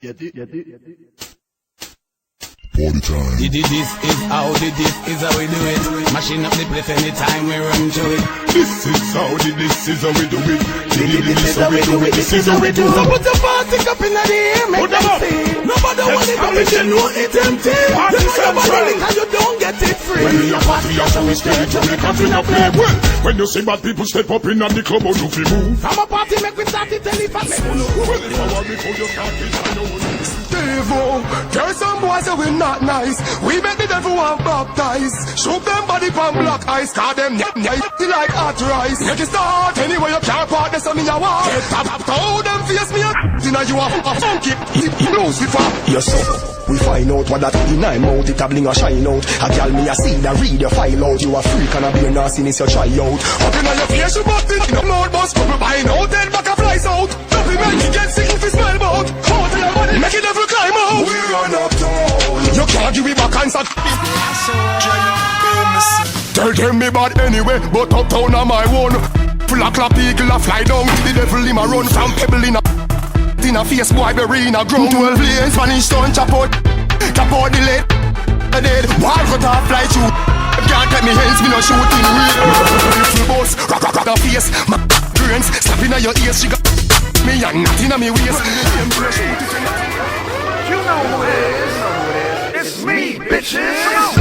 Party time. This is how we do it. Mashing up the place anytime we run to it. This is how we do it. This is how we do it. This is how we do it. So put your party up in the air, make them see. Nobody want it, but you know it's empty. You know nobody and you don't get it free. When we are party, so we stay to make us in a play. Well, when you see bad people step up in the club, or do we move? From a party, make we start it, tell if I make you well, if I want before you start it, I know what it is. Devil, there's some boys that we not nice. We make the devil want baptize. Shoot them body from black eyes. Call them like hot rice. Make it start anyway you can't part this on me a walk. Get top, throw them face me a dinner you a funky. He blows before. Yes sir. We find out what that in my mouth, it a bling a shine out. A gal me a see that read your file out. You a freak and a be a nastiness you try out. Up in your face you bust in the mouth bust. Couple buying out, then back a flies out. Don't make me get sick if you smell bout. Hold to your body, make it never climb out. We run up town. You can't give me back and start. Tell them me bad anyway, but uptown am my one. Full of clap eagle a fly down. The devil him a run from pebble in a face boy bury in a ground. 12 lanes, Spanish stone chop out the lead. Dead, wall cut off fly through. Can't take me hands, me no shooting real. Little boss, rock the face. My brains slapping at your ears. She got me and nothing on me waist. You know who it is. It's me, bitches.